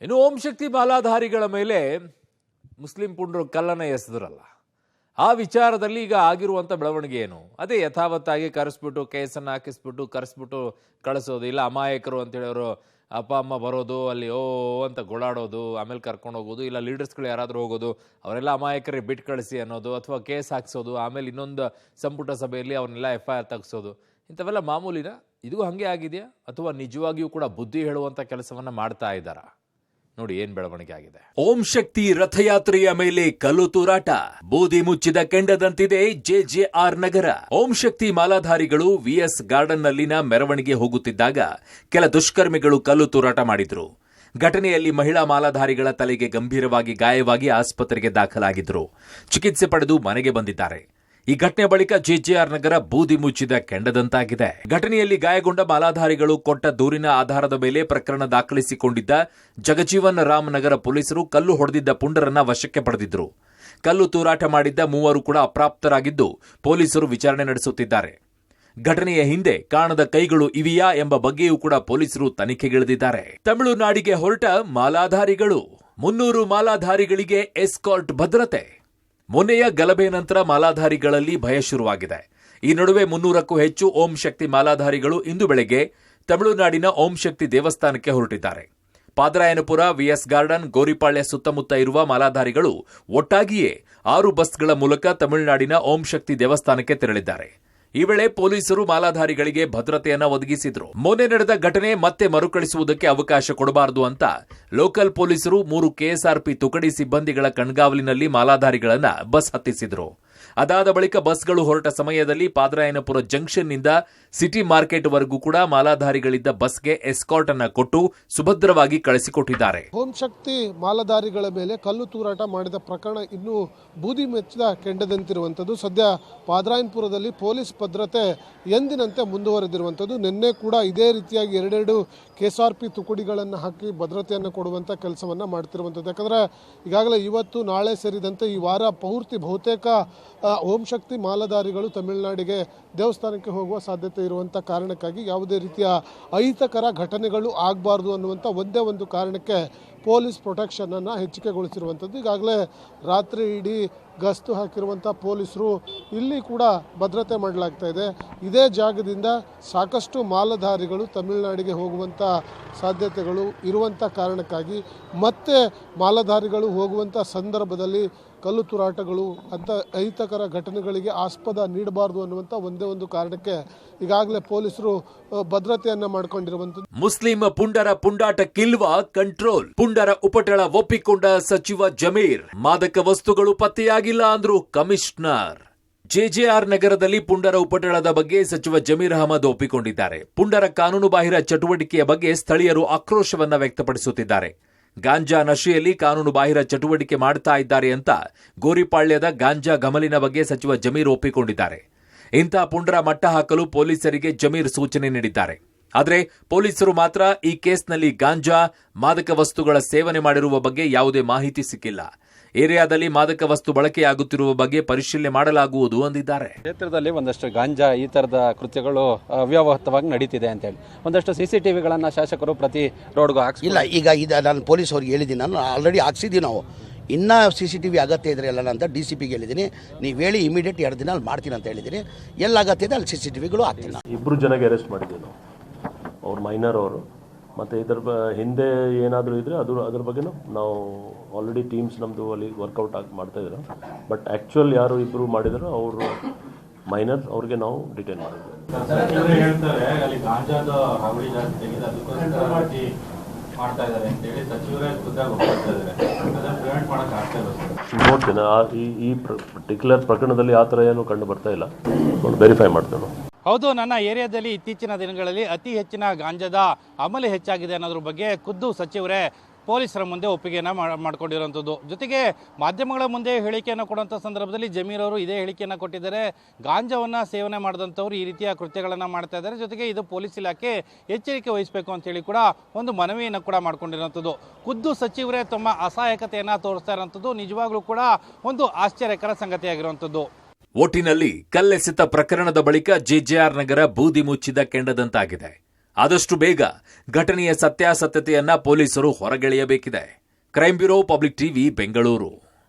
ಇನ್ನು ಓಂ ಶಕ್ತಿ ಮಾಲಾಧಾರಿಗಳ ಮೇಲೆ ಮುಸ್ಲಿಂ ಪುಂಡರು ಕಲ್ಲನ್ನು ಎಸೆದ್ರಲ್ಲ, ಆ ವಿಚಾರದಲ್ಲಿ ಈಗ ಆಗಿರುವಂಥ ಬೆಳವಣಿಗೆ ಏನು? ಅದೇ ಯಥಾವತ್ತಾಗಿ ಕರೆಸ್ಬಿಟ್ಟು ಕೇಸನ್ನು ಹಾಕಿಸ್ಬಿಟ್ಟು ಕರೆಸ್ಬಿಟ್ಟು ಕಳಿಸೋದು, ಇಲ್ಲ ಅಮಾಯಕರು ಅಂತೇಳಿ ಅವರು ಅಪ್ಪ ಅಮ್ಮ ಬರೋದು, ಅಲ್ಲಿ ಓ ಅಂತ ಗೋಳಾಡೋದು, ಆಮೇಲೆ ಕರ್ಕೊಂಡು ಹೋಗೋದು, ಇಲ್ಲ ಲೀಡರ್ಸ್ಗಳು ಯಾರಾದರೂ ಹೋಗೋದು, ಅವರೆಲ್ಲ ಅಮಾಯಕರಿಗೆ ಬಿಟ್ಟು ಕಳಿಸಿ ಅನ್ನೋದು, ಅಥವಾ ಕೇಸ್ ಹಾಕ್ಸೋದು, ಆಮೇಲೆ ಇನ್ನೊಂದು ಸಂಪುಟ ಸಭೆಯಲ್ಲಿ ಅವ್ರನ್ನೆಲ್ಲ FIR ತೆಗೆಸೋದು, ಇಂಥವೆಲ್ಲ ಮಾಮೂಲಿನ? ಇದು ಹಾಗೆ ಆಗಿದೆಯಾ ಅಥವಾ ನಿಜವಾಗಿಯೂ ಕೂಡ ಬುದ್ಧಿ ಹೇಳುವಂಥ ಕೆಲಸವನ್ನು ಮಾಡ್ತಾ ಇದ್ದಾರಾ? ನೋಡಿ ಏನ್ ಬೆಳವಣಿಗೆ ಆಗಿದೆ. ಓಂ ಶಕ್ತಿ ರಥಯಾತ್ರೆಯ ಮೇಲೆ ಕಲ್ಲು ತೂರಾಟ, ಬೂದಿ ಮುಚ್ಚಿದ ಕೆಂಡದಂತಿದೆ JJR ನಗರ. ಓಂ ಶಕ್ತಿ ಮಾಲಾಧಾರಿಗಳು VS ಗಾರ್ಡನ್ ನಲ್ಲಿನ ಮೆರವಣಿಗೆ ಹೋಗುತ್ತಿದ್ದಾಗ ಕೆಲ ದುಷ್ಕರ್ಮಿಗಳು ಕಲ್ಲು ತೂರಾಟ ಮಾಡಿದ್ರು. ಘಟನೆಯಲ್ಲಿ ಮಹಿಳಾ ಮಾಲಾಧಾರಿಗಳ ತಲೆಗೆ ಗಂಭೀರವಾಗಿ ಗಾಯವಾಗಿ ಆಸ್ಪತ್ರೆಗೆ ದಾಖಲಾಗಿದ್ರು. ಚಿಕಿತ್ಸೆ ಪಡೆದು ಮನೆಗೆ ಬಂದಿದ್ದಾರೆ. ಈ ಘಟನೆ ಬಳಿಕ JJR ನಗರ ಬೂದಿ ಮುಚ್ಚಿದ ಕೆಂಡದಂತಾಗಿದೆ. ಘಟನೆಯಲ್ಲಿ ಗಾಯಗೊಂಡ ಮಾಲಾಧಾರಿಗಳು ಕೊಟ್ಟ ದೂರಿನ ಆಧಾರದ ಮೇಲೆ ಪ್ರಕರಣ ದಾಖಲಿಸಿಕೊಂಡಿದ್ದ ಜಗಜೀವನ್ ರಾಮ್ ನಗರ ಪೊಲೀಸರು ಕಲ್ಲು ಹೊಡೆದಿದ್ದ ಪುಂಡರನ್ನ ವಶಕ್ಕೆ ಪಡೆದಿದ್ರು. ಕಲ್ಲು ತೂರಾಟ ಮಾಡಿದ್ದ ಮೂವರು ಕೂಡ ಅಪ್ರಾಪ್ತರಾಗಿದ್ದು ಪೊಲೀಸರು ವಿಚಾರಣೆ ನಡೆಸುತ್ತಿದ್ದಾರೆ. ಘಟನೆಯ ಹಿಂದೆ ಕಾಣದ ಕೈಗಳು ಇವೆಯಾ ಎಂಬ ಬಗ್ಗೆಯೂ ಕೂಡ ಪೊಲೀಸರು ತನಿಖೆಗಿಳಿದಿದ್ದಾರೆ. ತಮಿಳುನಾಡಿಗೆ ಹೊರಟ ಮಾಲಾಧಾರಿಗಳು, 300 ಮಾಲಾಧಾರಿಗಳಿಗೆ ಎಸ್ಕಾರ್ಟ್ ಭದ್ರತೆ. ಮೊನ್ನೆಯ ಗಲಭೆ ನಂತರ ಮಾಲಾಧಾರಿಗಳಲ್ಲಿ ಭಯ ಶುರುವಾಗಿದೆ. ಈ ನಡುವೆ 300ಕ್ಕೂ ಹೆಚ್ಚು ಓಂ ಶಕ್ತಿ ಮಾಲಾಧಾರಿಗಳು ಇಂದು ಬೆಳಗ್ಗೆ ತಮಿಳುನಾಡಿನ ಓಂ ಶಕ್ತಿ ದೇವಸ್ಥಾನಕ್ಕೆ ಹೊರಟಿದ್ದಾರೆ. ಪಾದರಾಯನಪುರ, VS ಗಾರ್ಡನ್, ಗೋರಿಪಾಳ್ಯ ಸುತ್ತಮುತ್ತ ಇರುವ ಮಾಲಾಧಾರಿಗಳು ಒಟ್ಟಾಗಿಯೇ 6 ಬಸ್ಗಳ ಮೂಲಕ ತಮಿಳುನಾಡಿನ ಓಂ ಶಕ್ತಿ ದೇವಸ್ಥಾನಕ್ಕೆ ತೆರಳಿದ್ದಾರೆ. ಈ ವೇಳೆ ಪೊಲೀಸರು ಮಾಲಾಧಾರಿಗಳಿಗೆ ಭದ್ರತೆಯನ್ನ ಒದಗಿಸಿದ್ರು. ಮೊನ್ನೆ ನಡೆದ ಘಟನೆ ಮತ್ತೆ ಮರುಕಳಿಸುವುದಕ್ಕೆ ಅವಕಾಶ ಕೊಡಬಾರದು ಅಂತ ಲೋಕಲ್ ಪೊಲೀಸರು 3 KSRP ತುಕಡಿ ಸಿಬ್ಬಂದಿಗಳ ಕಣ್ಗಾವಲಿನಲ್ಲಿ ಮಾಲಾಧಾರಿಗಳನ್ನ ಬಸ್ ಹತ್ತಿಸಿದ್ರು. ಅದಾದ ಬಳಿಕ ಬಸ್ಗಳು ಹೊರಟ ಸಮಯದಲ್ಲಿ ಪಾದರಾಯನಪುರ ಜಂಕ್ಷನ್ನಿಂದ ಸಿಟಿ ಮಾರ್ಕೆಟ್ವರೆಗೂ ಕೂಡ ಮಾಲಾಧಾರಿಗಳಿದ್ದ ಬಸ್ಗೆ ಎಸ್ಕಾರ್ಟ್ ಅನ್ನ ಕೊಟ್ಟು ಸುಭದ್ರವಾಗಿ ಕಳಿಸಿಕೊಟ್ಟಿದ್ದಾರೆ. ಓಂ ಶಕ್ತಿ ಮಾಲಾಧಾರಿಗಳ ಮೇಲೆ ಕಲ್ಲು ತೂರಾಟ ಮಾಡಿದ ಪ್ರಕರಣ ಇನ್ನೂ ಬೂದಿ ಮೆಚ್ಚಿದ ಕೆಂಡದಂತಿರುವಂಥದ್ದು. ಸದ್ಯ ಪಾದರಾಯನಪುರದಲ್ಲಿ ಪೊಲೀಸ್ ಭದ್ರತೆ ಎಂದಿನಂತೆ ಮುಂದುವರೆದಿರುವಂಥದ್ದು. ನಿನ್ನೆ ಕೂಡ ಇದೇ ರೀತಿಯಾಗಿ 2 KSRP ತುಕಡಿಗಳನ್ನು ಹಾಕಿ ಭದ್ರತೆಯನ್ನು ಕೊಡುವಂಥ ಕೆಲಸವನ್ನು ಮಾಡ್ತಿರುವಂಥದ್ದು. ಯಾಕಂದರೆ ಈಗಾಗಲೇ ಇವತ್ತು ನಾಳೆ ಸೇರಿದಂತೆ ಈ ವಾರ ಪೂರ್ತಿ ಬಹುತೇಕ ಓಂ ಶಕ್ತಿ ಮಾಲಾಧಾರಿಗಳು ತಮಿಳುನಾಡಿಗೆ ದೇವಸ್ಥಾನಕ್ಕೆ ಹೋಗುವ ಸಾಧ್ಯತೆ ಇರುವಂಥ ಕಾರಣಕ್ಕಾಗಿ ಯಾವುದೇ ರೀತಿಯ ಅಹಿತಕರ ಘಟನೆಗಳು ಆಗಬಾರ್ದು ಅನ್ನುವಂಥ ಒಂದೇ ಒಂದು ಕಾರಣಕ್ಕೆ ಪೊಲೀಸ್ ಪ್ರೊಟೆಕ್ಷನನ್ನು ಹೆಚ್ಚಿಗೆಗೊಳಿಸಿರುವಂಥದ್ದು. ಈಗಾಗಲೇ ರಾತ್ರಿ ಇಡೀ ಗಸ್ತು ಹಾಕಿರುವಂಥ ಪೊಲೀಸರು ಇಲ್ಲಿ ಕೂಡ ಭದ್ರತೆ ಮಾಡಲಾಗ್ತಾ ಇದೆ. ಇದೇ ಜಾಗದಿಂದ ಸಾಕಷ್ಟು ಮಾಲಾಧಾರಿಗಳು ತಮಿಳುನಾಡಿಗೆ ಹೋಗುವಂಥ ಸಾಧ್ಯತೆಗಳು ಇರುವಂಥ ಕಾರಣಕ್ಕಾಗಿ ಮತ್ತೆ ಮಾಲಾಧಾರಿಗಳು ಹೋಗುವಂಥ ಸಂದರ್ಭದಲ್ಲಿ ಕಲ್ಲು ತೂರಾಟಗಳು ಅಂತ ಅಹಿತಕರ ಘಟನೆಗಳಿಗೆ ಆಸ್ಪದ ನೀಡಬಾರದು ಅನ್ನುವಂಥ ಒಂದೇ ಒಂದು ಕಾರಣಕ್ಕೆ ಈಗಾಗಲೇ ಪೊಲೀಸರು ಭದ್ರತೆಯನ್ನ ಮಾಡಿಕೊಂಡಿರುವಂಥದ್ದು. Muslim ಪುಂಡರ ಪುಂಡಾಟಕ್ಕಿಲ್ವಾ control? ಪುಂಡರ ಉಪಟಳ ಒಪ್ಪಿಕೊಂಡ ಸಚಿವ ಜಮೀರ್. ಮಾದಕ ವಸ್ತುಗಳು ಪತ್ತೆಯಾಗಿಲ್ಲ ಅಂದ್ರು ಕಮಿಷನರ್. JJR ನಗರದಲ್ಲಿ ಪುಂಡರ ಉಪಟಳದ ಬಗ್ಗೆ ಸಚಿವ ಜಮೀರ್ ಅಹಮದ್ ಒಪ್ಪಿಕೊಂಡಿದ್ದಾರೆ. ಪುಂಡರ ಕಾನೂನು ಬಾಹಿರ ಚಟುವಟಿಕೆಯ ಬಗ್ಗೆ ಸ್ಥಳೀಯರು ಆಕ್ರೋಶವನ್ನ ವ್ಯಕ್ತಪಡಿಸುತ್ತಿದ್ದಾರೆ. ಗಾಂಜಾ ನಶೆಯಲ್ಲಿ ಕಾನೂನು ಬಾಹಿರ ಚಟುವಟಿಕೆ ಮಾಡ್ತಾ ಇದ್ದಾರೆ ಅಂತ ಗೋರಿಪಾಳ್ಯದ ಗಾಂಜಾ ಗಮಲಿನ ಬಗ್ಗೆ ಸಚಿವ ಜಮೀರ್ ಒಪ್ಪಿಕೊಂಡಿದ್ದಾರೆ. ಇಂಥ ಪುಂಡರ ಮಟ್ಟ ಹಾಕಲು ಪೊಲೀಸರಿಗೆ ಜಮೀರ್ ಸೂಚನೆ ನೀಡಿದ್ದಾರೆ. ಆದರೆ ಪೊಲೀಸರು ಮಾತ್ರ ಈ ಕೇಸ್ನಲ್ಲಿ ಗಾಂಜಾ, ಮಾದಕ ವಸ್ತುಗಳ ಸೇವನೆ ಮಾಡಿರುವ ಬಗ್ಗೆ ಯಾವುದೇ ಮಾಹಿತಿ ಸಿಕ್ಕಿಲ್ಲ. ಏರಿಯಾದಲ್ಲಿ ಮಾದಕ ವಸ್ತು ಬಳಕೆಯಾಗುತ್ತಿರುವ ಬಗ್ಗೆ ಪರಿಶೀಲನೆ ಮಾಡಲಾಗುವುದು ಅಂದಿದ್ದಾರೆ. ಕ್ಷೇತ್ರದಲ್ಲಿ ಒಂದಷ್ಟು ಗಾಂಜಾ ಈ ತರದ ಕೃತ್ಯಗಳು ಅವ್ಯವಹಿತವಾಗಿ ನಡೀತಿದೆ ಅಂತ ಹೇಳಿ ಒಂದಷ್ಟು CCTVಗಳನ್ನ ಶಾಸಕರು ಪ್ರತಿ ರೋಡ್ಗೂ ಇಲ್ಲ. ಈಗ ನಾನು ಪೊಲೀಸ್ ಅವ್ರಿಗೆ ಹೇಳಿದ್ದೀನಿ, ನಾನು ಆಲ್ರೆಡಿ ಹಾಕ್ಸಿದ್ದೀವಿ. ನಾವು ಇನ್ನೂ CCTV ಅಗತ್ಯ ಇದ್ರೆ ಎಲ್ಲ ಅಂತ DCPಗೆ ಹೇಳಿದ್ದೀನಿ. ನೀವು ಹೇಳಿ ಇಮಿಡಿಯೇಟ್ 2 ದಿನ ಅಲ್ಲಿ ಮಾಡ್ತೀನಿ ಅಂತ ಹೇಳಿದ್ದೀನಿ. ಎಲ್ಲ ಅಗತ್ಯ ಇದೆ ಅಲ್ಲಿ CCTVಗಳು ಹಾಕ್ತೀನಿ. 2 ಜನಕ್ಕೆ ಅರೆಸ್ಟ್ ಮಾಡಿದ್ದೀವಿ ನಾವು. ಅವ್ರು ಮೈನರ್ ಅವರು. ಮತ್ತು ಇದರ ಹಿಂದೆ ಏನಾದರೂ ಇದ್ದರೆ ಅದ್ರ ಬಗ್ಗೆನೂ ನಾವು ಆಲ್ರೆಡಿ ಟೀಮ್ಸ್ ನಮ್ಮದು ಅಲ್ಲಿ ವರ್ಕೌಟ್ ಮಾಡ್ತಾಯಿದ್ರು. ಬಟ್ ಆ್ಯಕ್ಚುಲ್ ಯಾರು ಇಬ್ಬರು ಮಾಡಿದಾರೋ ಅವರು ಮೈನರ್, ಅವ್ರಿಗೆ ನಾವು ಡಿಟೈನ್ ಮಾಡಿದ್ವಿ. ನೋಡ್ತೀನಿ ಈ ಪರ್ಟಿಕ್ಯುಲರ್ ಪ್ರಕರಣದಲ್ಲಿ ಆ ಥರ ಏನು ಕಂಡು ಬರ್ತಾ ಇಲ್ಲ. ವೆರಿಫೈ ಮಾಡ್ತೇವೆ ನಾವು. ಹೌದು, ನನ್ನ ಏರಿಯಾದಲ್ಲಿ ಇತ್ತೀಚಿನ ದಿನಗಳಲ್ಲಿ ಅತಿ ಹೆಚ್ಚಿನ ಗಾಂಜಾದ ಅಮಲು ಹೆಚ್ಚಾಗಿದೆ ಅನ್ನೋದ್ರ ಬಗ್ಗೆ ಖುದ್ದು ಸಚಿವರೇ ಪೊಲೀಸರ ಮುಂದೆ ಒಪ್ಪಿಗೆಯನ್ನು ಮಾಡಿಕೊಂಡಿರುವಂಥದ್ದು. ಜೊತೆಗೆ ಮಾಧ್ಯಮಗಳ ಮುಂದೆ ಹೇಳಿಕೆಯನ್ನು ಕೊಡುವಂಥ ಸಂದರ್ಭದಲ್ಲಿ ಜಮೀರ್ ಅವರು ಇದೇ ಹೇಳಿಕೆಯನ್ನು ಕೊಟ್ಟಿದ್ದಾರೆ. ಗಾಂಜಾವನ್ನು ಸೇವನೆ ಮಾಡಿದಂಥವ್ರು ಈ ರೀತಿಯ ಕೃತ್ಯಗಳನ್ನು ಮಾಡ್ತಾ ಇದ್ದಾರೆ. ಜೊತೆಗೆ ಇದು ಪೊಲೀಸ್ ಇಲಾಖೆ ಎಚ್ಚರಿಕೆ ವಹಿಸಬೇಕು ಅಂತೇಳಿ ಕೂಡ ಒಂದು ಮನವಿಯನ್ನು ಕೂಡ ಮಾಡಿಕೊಂಡಿರುವಂಥದ್ದು. ಖುದ್ದು ಸಚಿವರೇ ತಮ್ಮ ಅಸಹಾಯಕತೆಯನ್ನು ತೋರಿಸ್ತಾ ಇರುವಂಥದ್ದು ನಿಜವಾಗ್ಲೂ ಕೂಡ ಒಂದು ಆಶ್ಚರ್ಯಕರ ಸಂಗತಿಯಾಗಿರುವಂಥದ್ದು. ಒಟ್ಟಿನಲ್ಲಿ ಕಲ್ಲೆಸೆತ ಪ್ರಕರಣದ ಬಳಿಕ JJR ನಗರ ಬೂದಿ ಮುಚ್ಚಿದ ಕೆಂಡದಂತಾಗಿದೆ. ಆದಷ್ಟು ಬೇಗ ಘಟನೆಯ ಸತ್ಯಾಸತ್ಯತೆಯನ್ನ ಪೊಲೀಸರು ಹೊರಗೆಳೆಯಬೇಕಿದೆ. Crime bureau, public TV, Bengaluru.